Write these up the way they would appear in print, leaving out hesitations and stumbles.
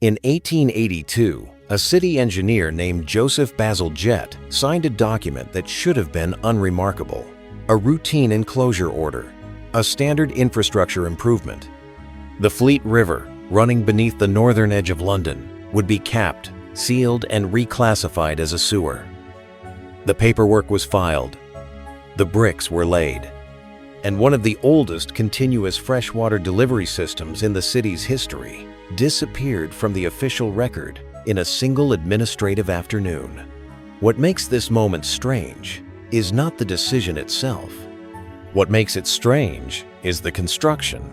In 1882, a city engineer named Joseph Basil Jett signed a document that should have been unremarkable. A routine enclosure order, a standard infrastructure improvement. The Fleet River, running beneath the northern edge of London, would be capped, sealed, and reclassified as a sewer. The paperwork was filed. The bricks were laid. And one of the oldest continuous freshwater delivery systems in the city's history disappeared from the official record in a single administrative afternoon. What makes this moment strange is not the decision itself. What makes it strange is the construction.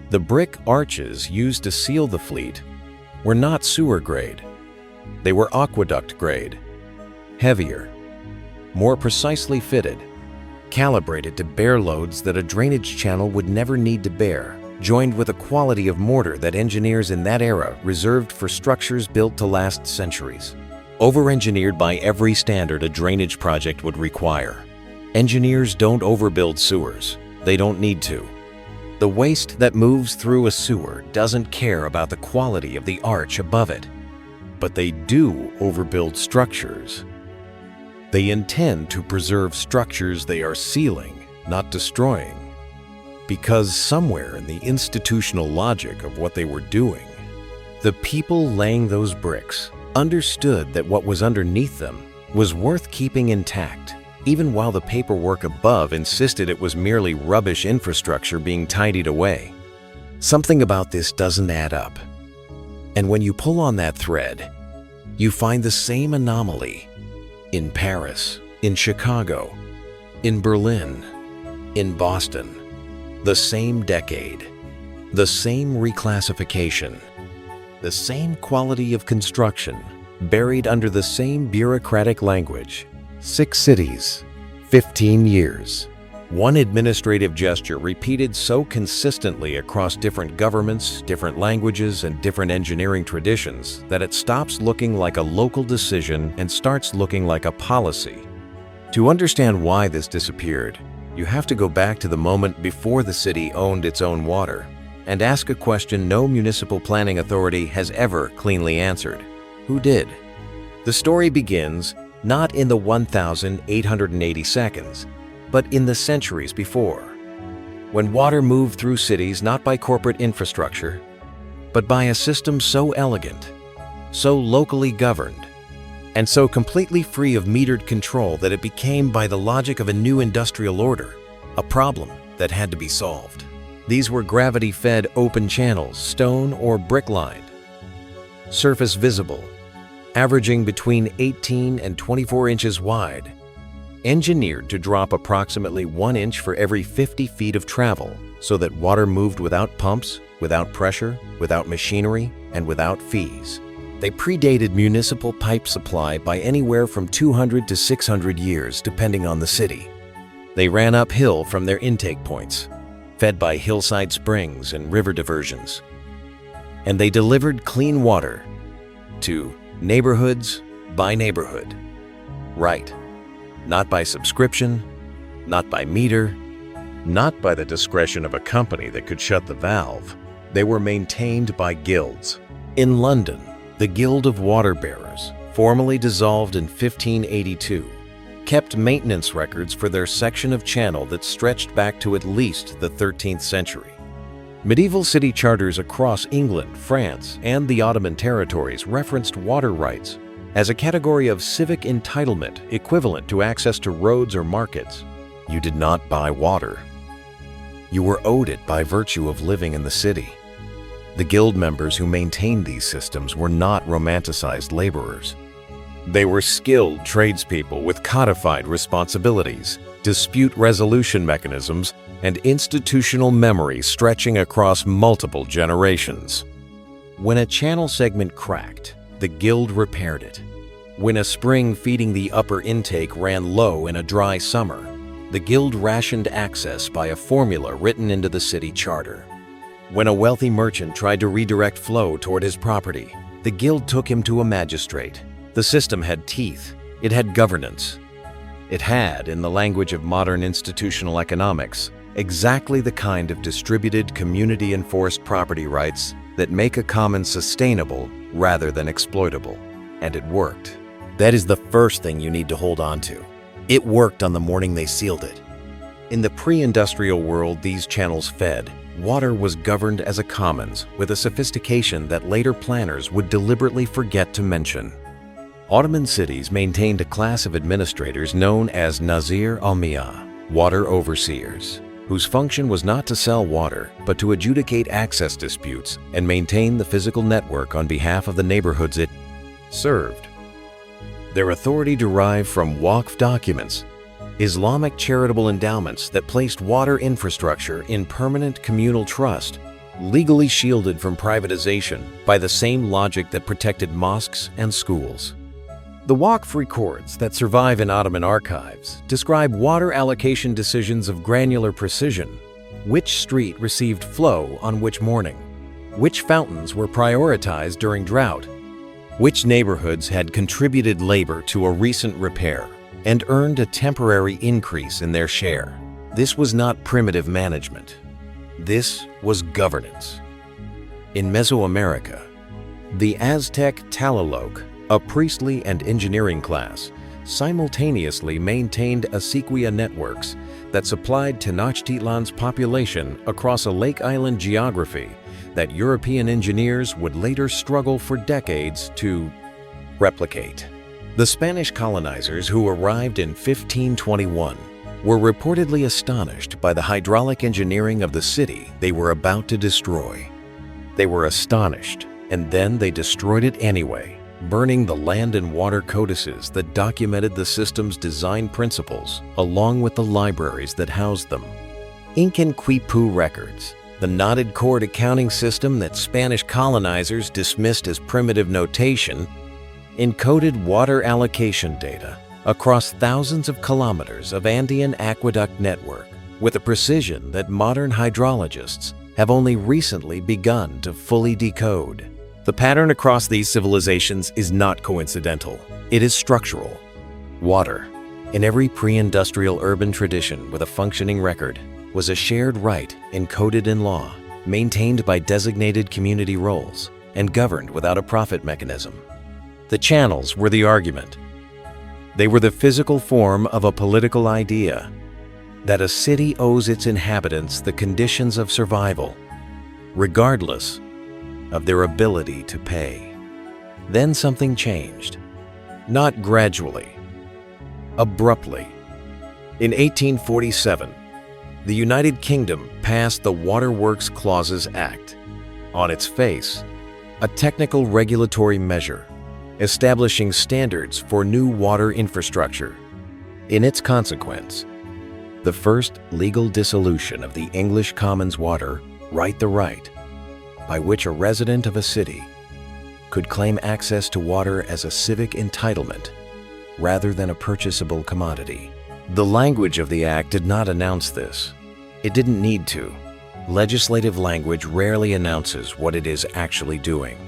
The brick arches used to seal the fleet were not sewer grade. They were aqueduct grade, heavier, more precisely fitted, calibrated to bear loads that a drainage channel would never need to bear, joined with a quality of mortar that engineers in that era reserved for structures built to last centuries. Over-engineered by every standard a drainage project would require. Engineers don't overbuild sewers. They don't need to. The waste that moves through a sewer doesn't care about the quality of the arch above it. But they do overbuild structures. They intend to preserve structures they are sealing, not destroying. Because somewhere in the institutional logic of what they were doing, the people laying those bricks understood that what was underneath them was worth keeping intact, even while the paperwork above insisted it was merely rubbish infrastructure being tidied away. Something about this doesn't add up. And when you pull on that thread, you find the same anomaly in Paris, in Chicago, in Berlin, in Boston. The same decade, the same reclassification, the same quality of construction, buried under the same bureaucratic language. 6 cities, 15 years. One administrative gesture repeated so consistently across different governments, different languages, and different engineering traditions that it stops looking like a local decision and starts looking like a policy. To understand why this disappeared, you have to go back to the moment before the city owned its own water and ask a question no municipal planning authority has ever cleanly answered. Who did? The story begins not in the 1,880 seconds, but in the centuries before, when water moved through cities not by corporate infrastructure, but by a system so elegant, so locally governed, and so completely free of metered control that it became, by the logic of a new industrial order, a problem that had to be solved. These were gravity-fed open channels, stone or brick-lined, surface visible, averaging between 18 and 24 inches wide, engineered to drop approximately 1 inch for every 50 feet of travel so that water moved without pumps, without pressure, without machinery, and without fees. They predated municipal pipe supply by anywhere from 200 to 600 years, depending on the city. They ran uphill from their intake points, fed by hillside springs and river diversions. And they delivered clean water to neighborhoods by neighborhood. Right. Not by subscription, not by meter, not by the discretion of a company that could shut the valve. They were maintained by guilds. In London, the Guild of Water Bearers, formally dissolved in 1582, kept maintenance records for their section of channel that stretched back to at least the 13th century. Medieval city charters across England, France, and the Ottoman territories referenced water rights as a category of civic entitlement equivalent to access to roads or markets. You did not buy water. You were owed it by virtue of living in the city. The guild members who maintained these systems were not romanticized laborers. They were skilled tradespeople with codified responsibilities, dispute resolution mechanisms, and institutional memory stretching across multiple generations. When a channel segment cracked, the guild repaired it. When a spring feeding the upper intake ran low in a dry summer, the guild rationed access by a formula written into the city charter. When a wealthy merchant tried to redirect flow toward his property, the guild took him to a magistrate. The system had teeth. It had governance. It had, in the language of modern institutional economics, exactly the kind of distributed community-enforced property rights that make a common sustainable rather than exploitable. And it worked. That is the first thing you need to hold on to. It worked on the morning they sealed it. In the pre-industrial world these channels fed, water was governed as a commons with a sophistication that later planners would deliberately forget to mention. Ottoman cities maintained a class of administrators known as Nazir al-Miah, water overseers, whose function was not to sell water, but to adjudicate access disputes and maintain the physical network on behalf of the neighborhoods it served. Their authority derived from Waqf documents, Islamic charitable endowments that placed water infrastructure in permanent communal trust, legally shielded from privatization by the same logic that protected mosques and schools. The Waqf records that survive in Ottoman archives describe water allocation decisions of granular precision: which street received flow on which morning, which fountains were prioritized during drought, which neighborhoods had contributed labor to a recent repair and earned a temporary increase in their share. This was not primitive management. This was governance. In Mesoamerica, the Aztec Tlaloc, a priestly and engineering class, simultaneously maintained acequia networks that supplied Tenochtitlan's population across a lake island geography that European engineers would later struggle for decades to replicate. The Spanish colonizers who arrived in 1521 were reportedly astonished by the hydraulic engineering of the city they were about to destroy. They were astonished, and then they destroyed it anyway, burning the land and water codices that documented the system's design principles, along with the libraries that housed them. Incan Quipu records, the knotted cord accounting system that Spanish colonizers dismissed as primitive notation, encoded water allocation data across thousands of kilometers of Andean aqueduct network with a precision that modern hydrologists have only recently begun to fully decode. The pattern across these civilizations is not coincidental. It is structural. Water, in every pre-industrial urban tradition with a functioning record, was a shared right encoded in law, maintained by designated community roles, and governed without a profit mechanism. The channels were the argument. They were the physical form of a political idea that a city owes its inhabitants the conditions of survival, regardless of their ability to pay. Then something changed. Not gradually, abruptly. In 1847, the United Kingdom passed the Waterworks Clauses Act. On its face, a technical regulatory measure establishing standards for new water infrastructure. In its consequence, the first legal dissolution of the English Commons water right the right, by which a resident of a city could claim access to water as a civic entitlement rather than a purchasable commodity. The language of the act did not announce this. It didn't need to. Legislative language rarely announces what it is actually doing.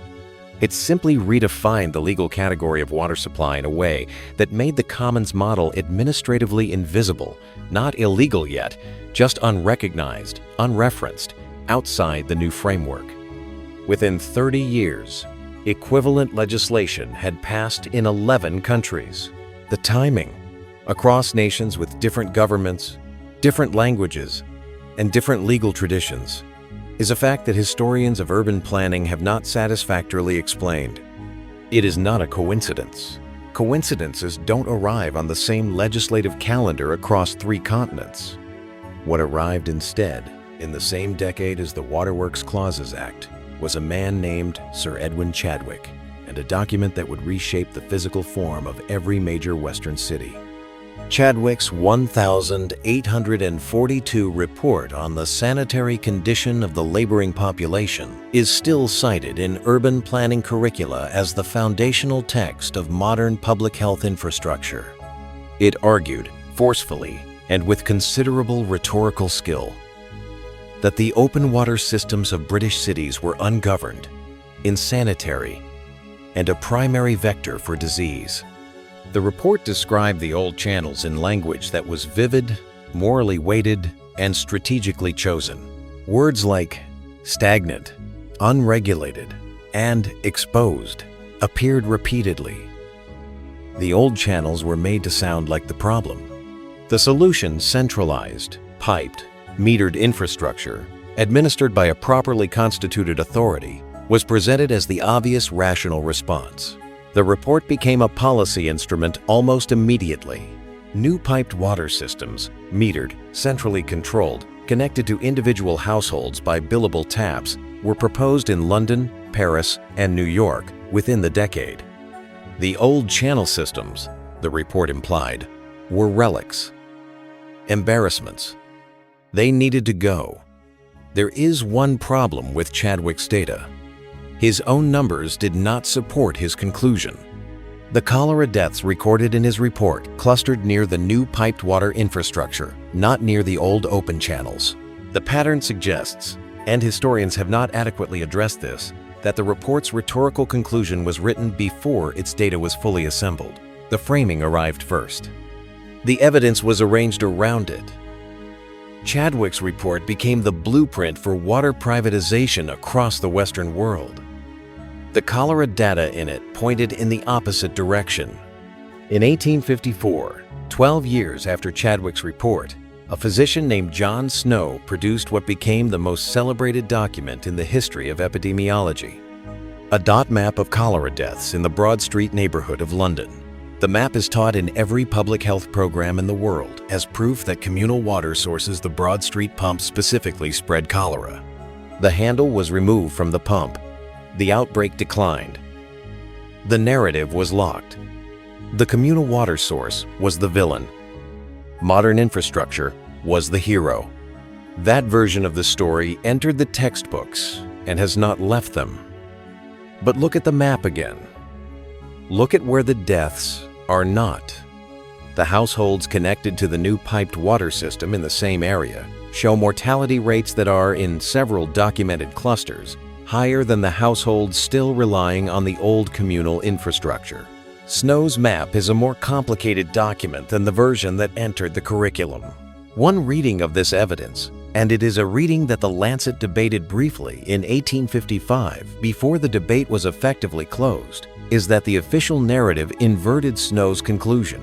It simply redefined the legal category of water supply in a way that made the Commons model administratively invisible, not illegal yet, just unrecognized, unreferenced, outside the new framework. Within 30 years, equivalent legislation had passed in 11 countries. The timing, across nations with different governments, different languages, and different legal traditions, is a fact that historians of urban planning have not satisfactorily explained. It is not a coincidence. Coincidences don't arrive on the same legislative calendar across 3 continents. What arrived instead, in the same decade as the Waterworks Clauses Act, was a man named Sir Edwin Chadwick, and a document that would reshape the physical form of every major Western city. Chadwick's 1,842 report on the sanitary condition of the laboring population is still cited in urban planning curricula as the foundational text of modern public health infrastructure. It argued, forcefully and with considerable rhetorical skill, that the open water systems of British cities were ungoverned, insanitary, and a primary vector for disease. The report described the old channels in language that was vivid, morally weighted, and strategically chosen. Words like stagnant, unregulated, and exposed, appeared repeatedly. The old channels were made to sound like the problem. The solution, centralized, piped, metered infrastructure, administered by a properly constituted authority, was presented as the obvious rational response. The report became a policy instrument almost immediately. New piped water systems, metered, centrally controlled, connected to individual households by billable taps, were proposed in London, Paris, and New York within the decade. The old channel systems, the report implied, were relics, embarrassments. They needed to go. There is one problem with Chadwick's data. His own numbers did not support his conclusion. The cholera deaths recorded in his report clustered near the new piped water infrastructure, not near the old open channels. The pattern suggests, and historians have not adequately addressed this, that the report's rhetorical conclusion was written before its data was fully assembled. The framing arrived first. The evidence was arranged around it. Chadwick's report became the blueprint for water privatization across the Western world. The cholera data in it pointed in the opposite direction. In 1854, 12 years after Chadwick's report, a physician named John Snow produced what became the most celebrated document in the history of epidemiology: a dot map of cholera deaths in the Broad Street neighborhood of London. The map is taught in every public health program in the world as proof that communal water sources the Broad Street pump specifically spread cholera. The handle was removed from the pump. The outbreak declined. The narrative was locked. The communal water source was the villain. Modern infrastructure was the hero. That version of the story entered the textbooks and has not left them. But look at the map again. Look at where the deaths are not. The households connected to the new piped water system in the same area show mortality rates that are, in several documented clusters, higher than the households still relying on the old communal infrastructure. Snow's map is a more complicated document than the version that entered the curriculum. One reading of this evidence, and it is a reading that the Lancet debated briefly in 1855 before the debate was effectively closed, is that the official narrative inverted Snow's conclusion.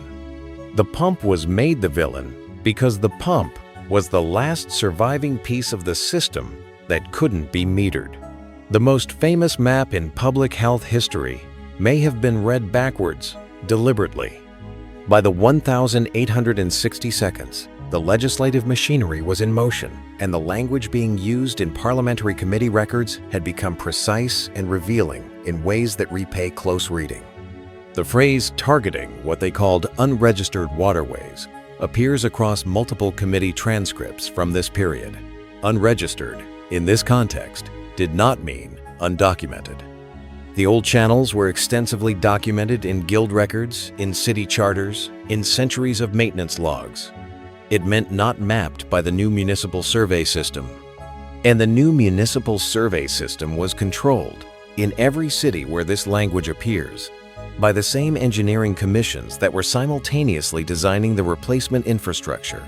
The pump was made the villain because the pump was the last surviving piece of the system that couldn't be metered. The most famous map in public health history may have been read backwards, deliberately. By the 1,860 seconds, the legislative machinery was in motion, and the language being used in parliamentary committee records had become precise and revealing in ways that repay close reading. The phrase targeting what they called unregistered waterways appears across multiple committee transcripts from this period. Unregistered, in this context, did not mean undocumented. The old channels were extensively documented in guild records, in city charters, in centuries of maintenance logs. It meant not mapped by the new municipal survey system. And the new municipal survey system was controlled, in every city where this language appears, by the same engineering commissions that were simultaneously designing the replacement infrastructure.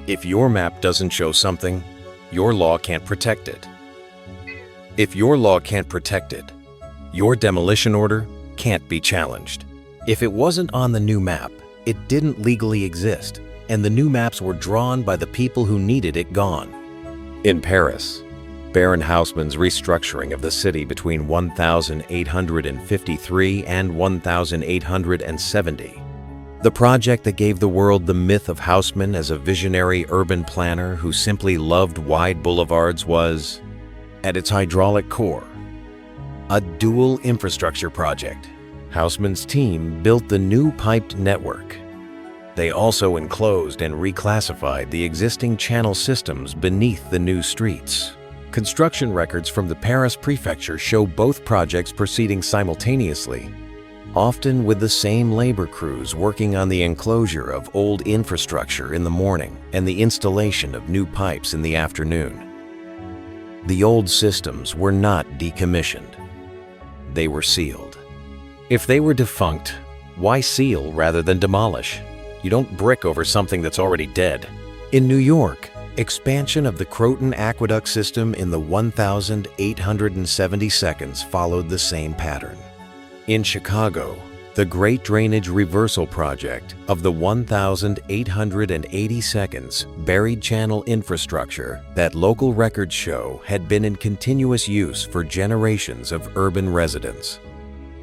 If your map doesn't show something, your law can't protect it. If your law can't protect it, your demolition order can't be challenged. If it wasn't on the new map, it didn't legally exist, and the new maps were drawn by the people who needed it gone. In Paris, Baron Haussmann's restructuring of the city between 1853 and 1870, the project that gave the world the myth of Haussmann as a visionary urban planner who simply loved wide boulevards, was, at its hydraulic core, a dual infrastructure project. Haussmann's team built the new piped network. They also enclosed and reclassified the existing channel systems beneath the new streets. Construction records from the Paris prefecture show both projects proceeding simultaneously, often with the same labor crews working on the enclosure of old infrastructure in the morning and the installation of new pipes in the afternoon. The old systems were not decommissioned. They were sealed. If they were defunct, why seal rather than demolish? You don't brick over something that's already dead. In New York, Expansion of the Croton Aqueduct system in the 1,870 seconds followed the same pattern. In Chicago, the Great Drainage Reversal Project of the 1,880 seconds buried channel infrastructure that local records show had been in continuous use for generations of urban residents.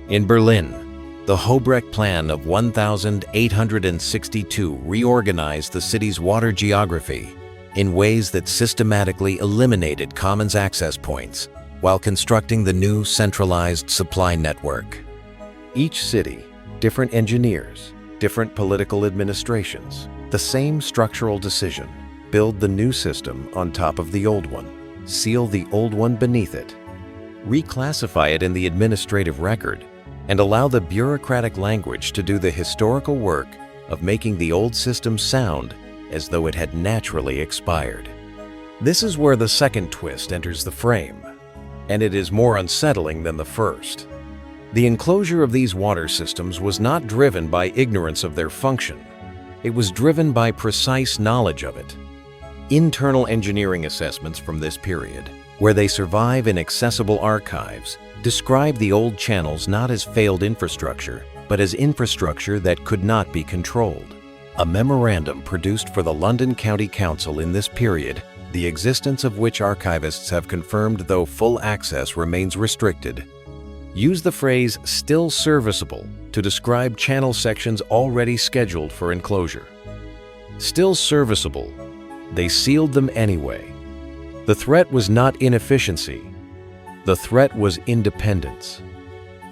In Berlin, the Hobrecht Plan of 1,862 reorganized the city's water geography in ways that systematically eliminated commons access points while constructing the new centralized supply network. Each city, different engineers, different political administrations, the same structural decision: build the new system on top of the old one, seal the old one beneath it, reclassify it in the administrative record, and allow the bureaucratic language to do the historical work of making the old system sound as though it had naturally expired. This is where the second twist enters the frame, and it is more unsettling than the first. The enclosure of these water systems was not driven by ignorance of their function. It was driven by precise knowledge of it. Internal engineering assessments from this period, where they survive in accessible archives, describe the old channels not as failed infrastructure, but as infrastructure that could not be controlled. A memorandum produced for the London County Council in this period, the existence of which archivists have confirmed though full access remains restricted, use the phrase "still serviceable" to describe channel sections already scheduled for enclosure. Still serviceable, they sealed them anyway. The threat was not inefficiency. The threat was independence.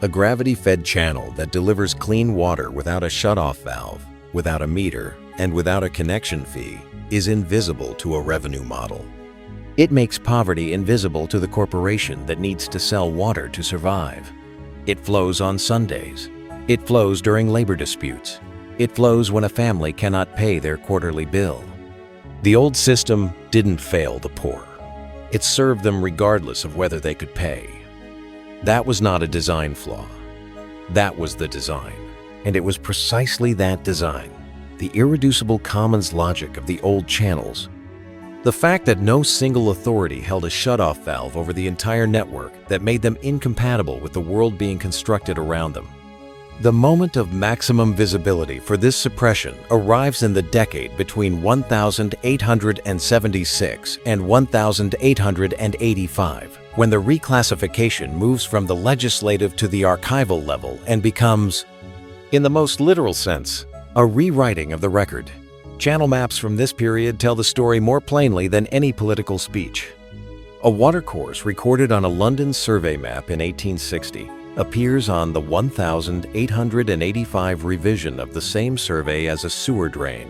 A gravity-fed channel that delivers clean water without a shutoff valve, without a meter, and without a connection fee is invisible to a revenue model. It makes poverty invisible to the corporation that needs to sell water to survive. It flows on Sundays. It flows during labor disputes. It flows when a family cannot pay their quarterly bill. The old system didn't fail the poor. It served them regardless of whether they could pay. That was not a design flaw. That was the design. And it was precisely that design, the irreducible commons logic of the old channels, the fact that no single authority held a shutoff valve over the entire network that made them incompatible with the world being constructed around them. The moment of maximum visibility for this suppression arrives in the decade between 1876 and 1885, when the reclassification moves from the legislative to the archival level and becomes, in the most literal sense, a rewriting of the record. Channel maps from this period tell the story more plainly than any political speech. A watercourse recorded on a London survey map in 1860 appears on the 1885 revision of the same survey as a sewer drain.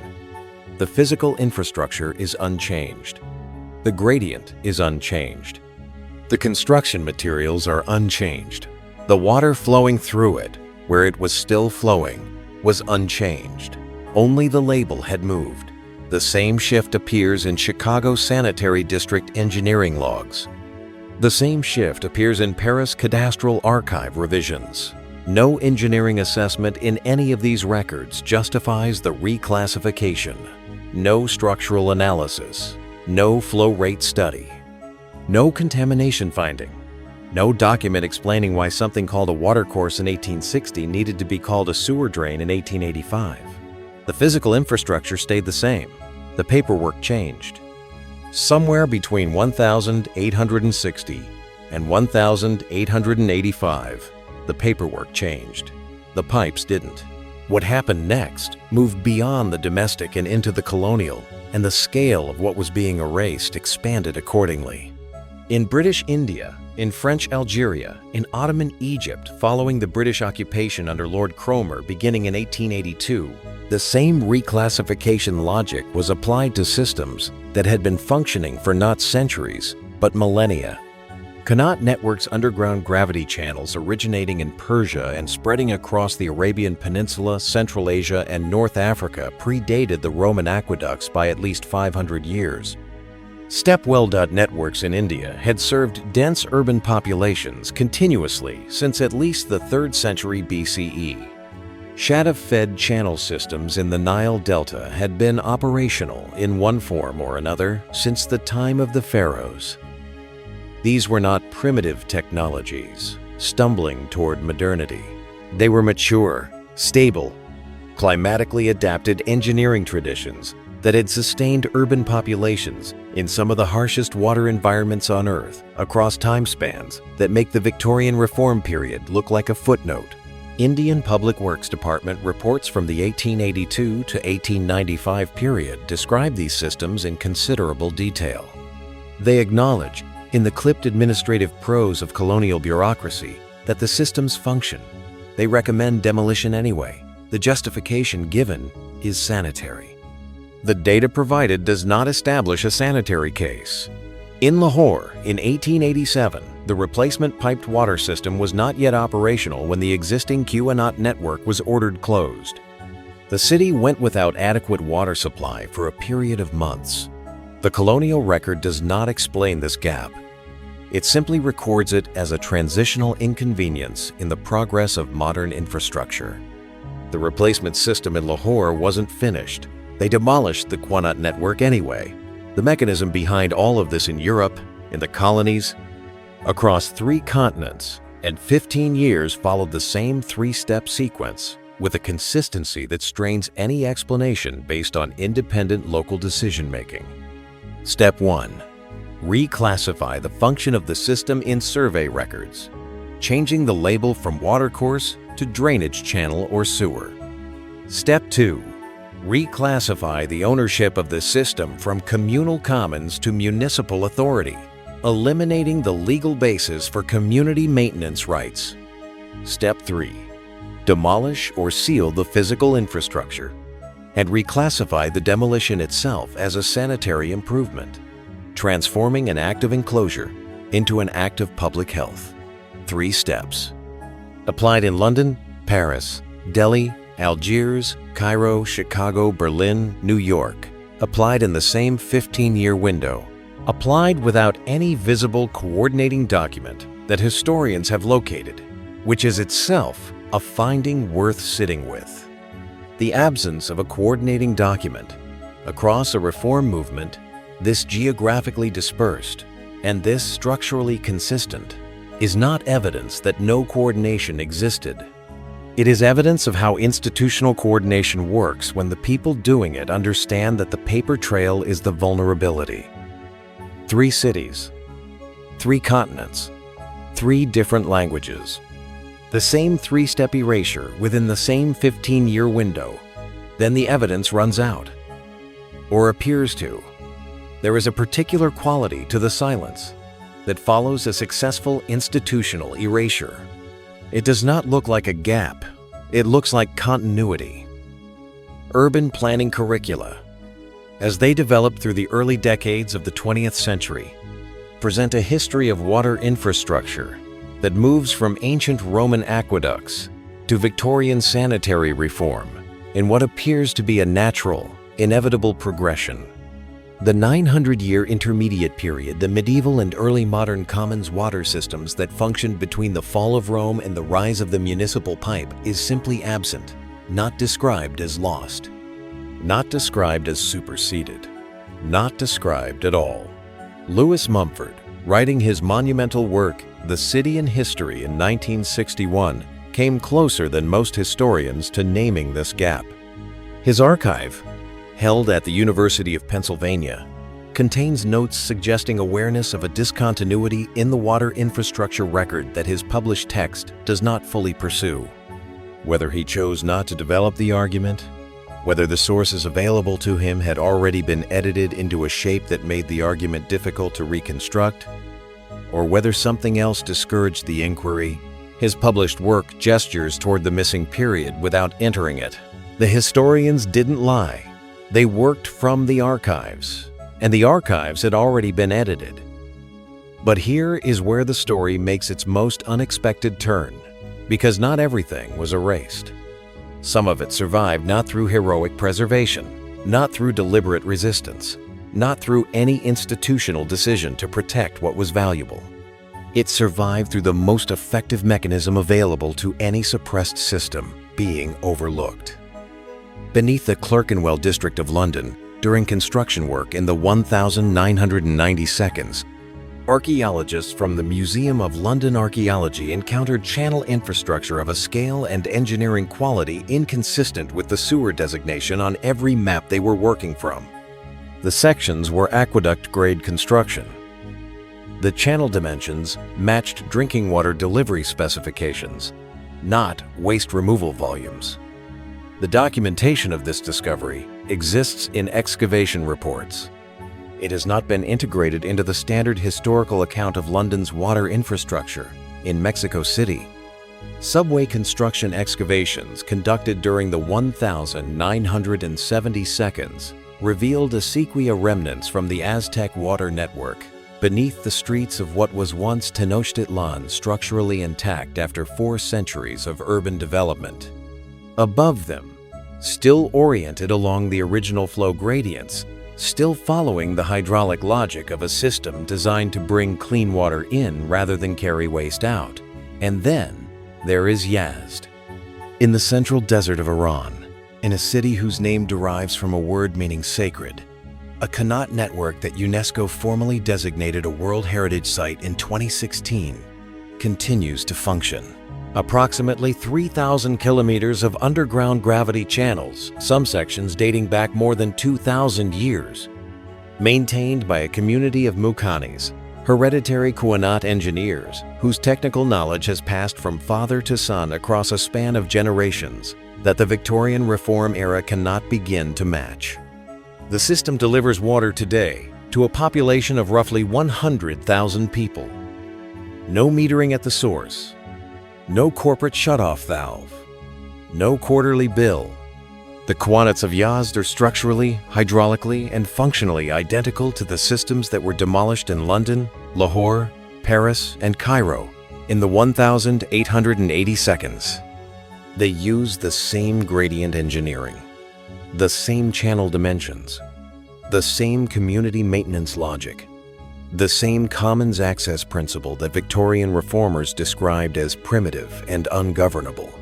The physical infrastructure is unchanged. The gradient is unchanged. The construction materials are unchanged. The water flowing through it, where it was still flowing, was unchanged. Only the label had moved. The same shift appears in Chicago Sanitary District engineering logs. The same shift appears in Paris Cadastral Archive revisions. No engineering assessment in any of these records justifies the reclassification. No structural analysis. No flow rate study. No contamination finding. No document explaining why something called a watercourse in 1860 needed to be called a sewer drain in 1885. The physical infrastructure stayed the same. The paperwork changed. Somewhere between 1860 and 1885, the paperwork changed. The pipes didn't. What happened next moved beyond the domestic and into the colonial, and the scale of what was being erased expanded accordingly. In British India, in French Algeria, in Ottoman Egypt following the British occupation under Lord Cromer beginning in 1882, the same reclassification logic was applied to systems that had been functioning for not centuries, but millennia. Connaught Network's underground gravity channels originating in Persia and spreading across the Arabian Peninsula, Central Asia, and North Africa predated the Roman aqueducts by at least 500 years. Stepwell networks in India had served dense urban populations continuously since at least the 3rd century BCE. Shadow-fed channel systems in the Nile Delta had been operational in one form or another since the time of the pharaohs. These were not primitive technologies, stumbling toward modernity. They were mature, stable, climatically adapted engineering traditions that had sustained urban populations in some of the harshest water environments on Earth across time spans that make the Victorian Reform period look like a footnote. Indian Public Works Department reports from the 1882 to 1895 period describe these systems in considerable detail. They acknowledge, in the clipped administrative prose of colonial bureaucracy, that the systems function. They recommend demolition anyway. The justification given is sanitary. The data provided does not establish a sanitary case. In Lahore, in 1887, the replacement piped water system was not yet operational when the existing Q-Anot network was ordered closed. The city went without adequate water supply for a period of months. The colonial record does not explain this gap. It simply records it as a transitional inconvenience in the progress of modern infrastructure. The replacement system in Lahore wasn't finished. They demolished the Q-Anot network anyway. The mechanism behind all of this in Europe, in the colonies, across 3 continents, and 15 years followed the same 3-step sequence with a consistency that strains any explanation based on independent local decision-making. Step 1. Reclassify the function of the system in survey records, changing the label from watercourse to drainage channel or sewer. Step 2. Reclassify the ownership of the system from communal commons to municipal authority, eliminating the legal basis for community maintenance rights. Step 3. Demolish or seal the physical infrastructure and reclassify the demolition itself as a sanitary improvement, transforming an act of enclosure into an act of public health. 3 steps. Applied in London, Paris, Delhi, Algiers, Cairo, Chicago, Berlin, New York. Applied in the same 15-year window. Applied without any visible coordinating document that historians have located, which is itself a finding worth sitting with. The absence of a coordinating document across a reform movement, this geographically dispersed and this structurally consistent, is not evidence that no coordination existed. It is evidence of how institutional coordination works when the people doing it understand that the paper trail is the vulnerability. 3 cities, 3 continents, 3 different languages. The same 3-step erasure within the same 15-year window. Then the evidence runs out, or appears to. There is a particular quality to the silence that follows a successful institutional erasure. It does not look like a gap. It looks like continuity. Urban planning curricula, as they developed through the early decades of the 20th century, present a history of water infrastructure that moves from ancient Roman aqueducts to Victorian sanitary reform in what appears to be a natural, inevitable progression. The 900-year intermediate period, the medieval and early modern commons water systems that functioned between the fall of Rome and the rise of the municipal pipe, is simply absent, not described as lost, not described as superseded, not described at all. Lewis Mumford, writing his monumental work, The City and History, in 1961, came closer than most historians to naming this gap. His archive, held at the University of Pennsylvania, contains notes suggesting awareness of a discontinuity in the water infrastructure record that his published text does not fully pursue. Whether he chose not to develop the argument, whether the sources available to him had already been edited into a shape that made the argument difficult to reconstruct, or whether something else discouraged the inquiry, his published work gestures toward the missing period without entering it. The historians didn't lie. They worked from the archives, and the archives had already been edited. But here is where the story makes its most unexpected turn, because not everything was erased. Some of it survived not through heroic preservation, not through deliberate resistance, not through any institutional decision to protect what was valuable. It survived through the most effective mechanism available to any suppressed system: being overlooked. Beneath the Clerkenwell district of London, during construction work in the 1990 seconds, archaeologists from the Museum of London Archaeology encountered channel infrastructure of a scale and engineering quality inconsistent with the sewer designation on every map they were working from. The sections were aqueduct-grade construction. The channel dimensions matched drinking water delivery specifications, not waste removal volumes. The documentation of this discovery exists in excavation reports. It has not been integrated into the standard historical account of London's water infrastructure in Mexico City. Subway construction excavations conducted during the 1970 seconds revealed acequia remnants from the Aztec water network beneath the streets of what was once Tenochtitlan, structurally intact after 4 centuries of urban development. Above them, still oriented along the original flow gradients, still following the hydraulic logic of a system designed to bring clean water in rather than carry waste out. And then there is Yazd, in the central desert of Iran, in a city whose name derives from a word meaning sacred. A Qanat network that UNESCO formally designated a World Heritage Site in 2016 continues to function. Approximately 3,000 kilometers of underground gravity channels, some sections dating back more than 2,000 years. Maintained by a community of Mukanis, hereditary Qanat engineers, whose technical knowledge has passed from father to son across a span of generations that the Victorian Reform era cannot begin to match. The system delivers water today to a population of roughly 100,000 people. No metering at the source. No corporate shutoff valve. No quarterly bill. The Qanats of Yazd are structurally, hydraulically, and functionally identical to the systems that were demolished in London, Lahore, Paris, and Cairo in the 1880 seconds. They use the same gradient engineering, the same channel dimensions, the same community maintenance logic, the same commons access principle that Victorian reformers described as primitive and ungovernable.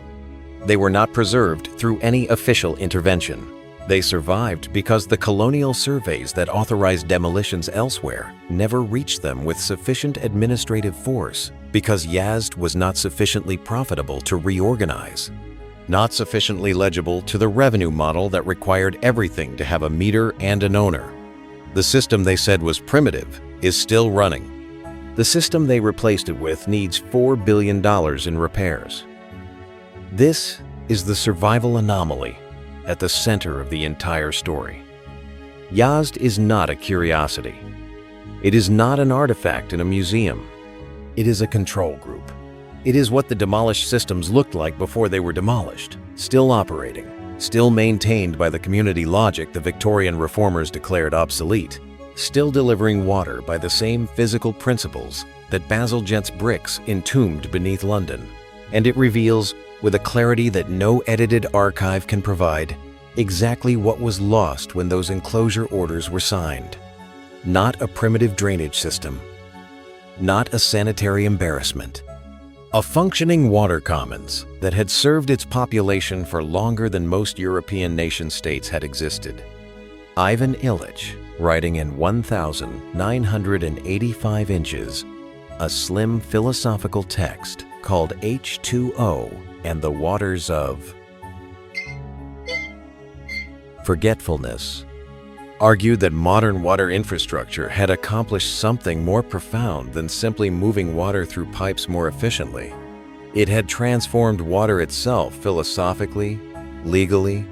They were not preserved through any official intervention. They survived because the colonial surveys that authorized demolitions elsewhere never reached them with sufficient administrative force because Yazd was not sufficiently profitable to reorganize, not sufficiently legible to the revenue model that required everything to have a meter and an owner. The system they said was primitive is still running. The system they replaced it with needs $4 billion in repairs. This is the survival anomaly at the center of the entire story. Yazd is not a curiosity. It is not an artifact in a museum. It is a control group. It is what the demolished systems looked like before they were demolished, still operating, still maintained by the community logic the Victorian reformers declared obsolete, still delivering water by the same physical principles that Bazalgette's bricks entombed beneath London. And it reveals, with a clarity that no edited archive can provide, exactly what was lost when those enclosure orders were signed. Not a primitive drainage system, not a sanitary embarrassment. A functioning water commons that had served its population for longer than most European nation-states had existed. Ivan Illich, writing in 1,985 inches, a slim philosophical text called H2O and the Waters of Forgetfulness, argued that modern water infrastructure had accomplished something more profound than simply moving water through pipes more efficiently. It had transformed water itself philosophically, legally,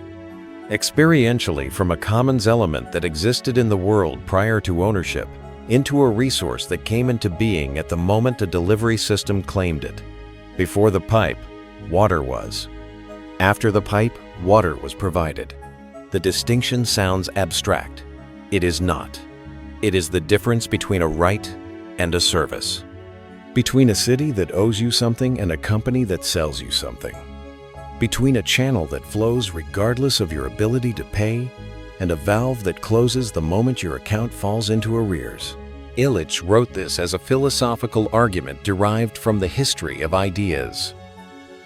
experientially from a commons element that existed in the world prior to ownership into a resource that came into being at the moment a delivery system claimed it. Before the pipe, water was. After the pipe, water was provided. The distinction sounds abstract. It is not. It is the difference between a right and a service. Between a city that owes you something and a company that sells you something. Between a channel that flows regardless of your ability to pay and a valve that closes the moment your account falls into arrears. Illich wrote this as a philosophical argument derived from the history of ideas.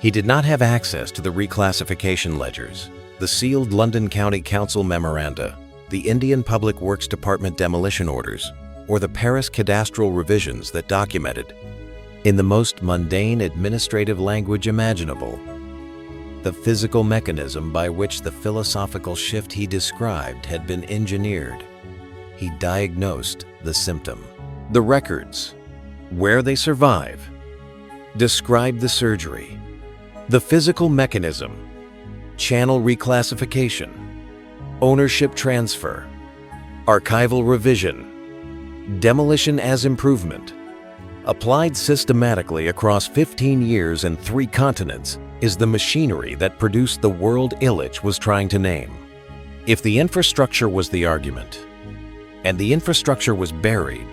He did not have access to the reclassification ledgers, the sealed London County Council memoranda, the Indian Public Works Department demolition orders, or the Paris cadastral revisions that documented, in the most mundane administrative language imaginable, the physical mechanism by which the philosophical shift he described had been engineered. He diagnosed the symptom. The records, where they survive, describe the surgery, the physical mechanism, channel reclassification, ownership transfer, archival revision, demolition as improvement, applied systematically across 15 years and 3 continents, is the machinery that produced the world Illich was trying to name. If the infrastructure was the argument, and the infrastructure was buried,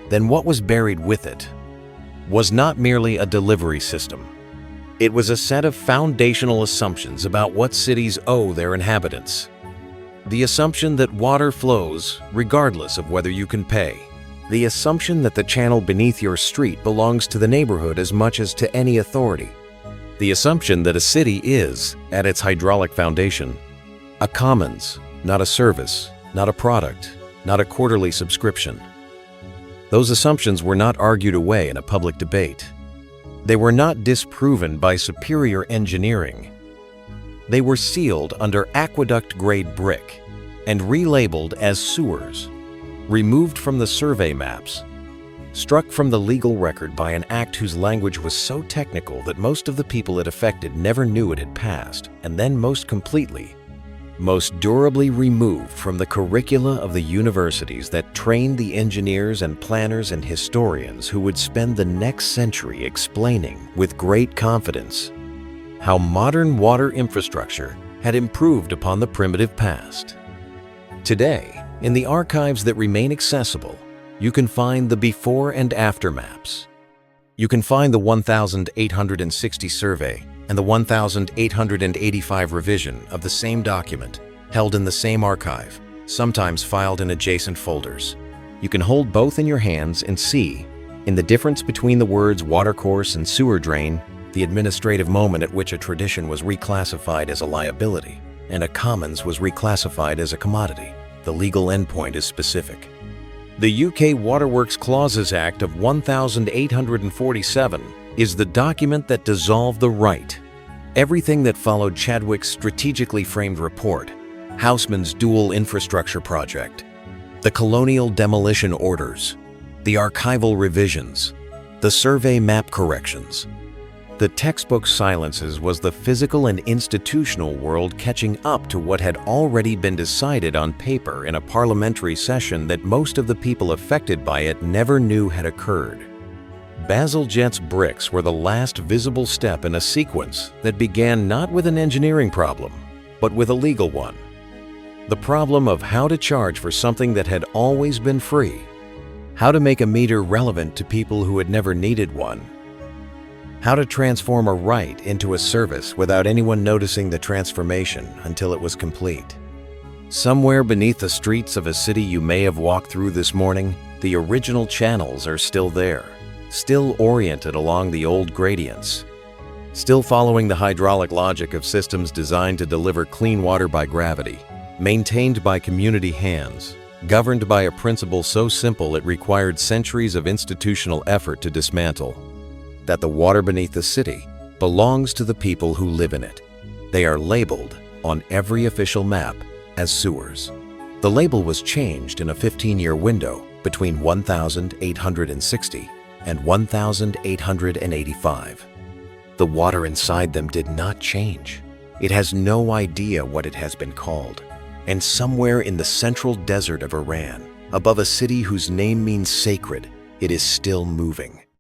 then what was buried with it was not merely a delivery system. It was a set of foundational assumptions about what cities owe their inhabitants. The assumption that water flows regardless of whether you can pay. The assumption that the channel beneath your street belongs to the neighborhood as much as to any authority. The assumption that a city is, at its hydraulic foundation, a commons, not a service, not a product, not a quarterly subscription. Those assumptions were not argued away in a public debate. They were not disproven by superior engineering. They were sealed under aqueduct-grade brick and relabeled as sewers, removed from the survey maps, struck from the legal record by an act whose language was so technical that most of the people it affected never knew it had passed, and then most completely, most durably removed from the curricula of the universities that trained the engineers and planners and historians who would spend the next century explaining with great confidence how modern water infrastructure had improved upon the primitive past. Today, in the archives that remain accessible, you can find the before and after maps. You can find the 1,860 survey and the 1,885 revision of the same document, held in the same archive, sometimes filed in adjacent folders. You can hold both in your hands and see, in the difference between the words watercourse and sewer drain, the administrative moment at which a tradition was reclassified as a liability and a commons was reclassified as a commodity. The legal endpoint is specific. The UK Waterworks Clauses Act of 1847 is the document that dissolved the right. Everything that followed Chadwick's strategically framed report, Houseman's dual infrastructure project, the colonial demolition orders, the archival revisions, the survey map corrections. The textbook silences was the physical and institutional world catching up to what had already been decided on paper in a parliamentary session that most of the people affected by it never knew had occurred. Bazalgette's bricks were the last visible step in a sequence that began not with an engineering problem, but with a legal one. The problem of how to charge for something that had always been free, how to make a meter relevant to people who had never needed one, how to transform a right into a service without anyone noticing the transformation until it was complete. Somewhere beneath the streets of a city you may have walked through this morning, the original channels are still there, still oriented along the old gradients, still following the hydraulic logic of systems designed to deliver clean water by gravity, maintained by community hands, governed by a principle so simple it required centuries of institutional effort to dismantle. That the water beneath the city belongs to the people who live in it. They are labeled on every official map as sewers. The label was changed in a 15-year window between 1860 and 1885. The water inside them did not change. It has no idea what it has been called. And somewhere in the central desert of Iran, above a city whose name means sacred, it is still moving.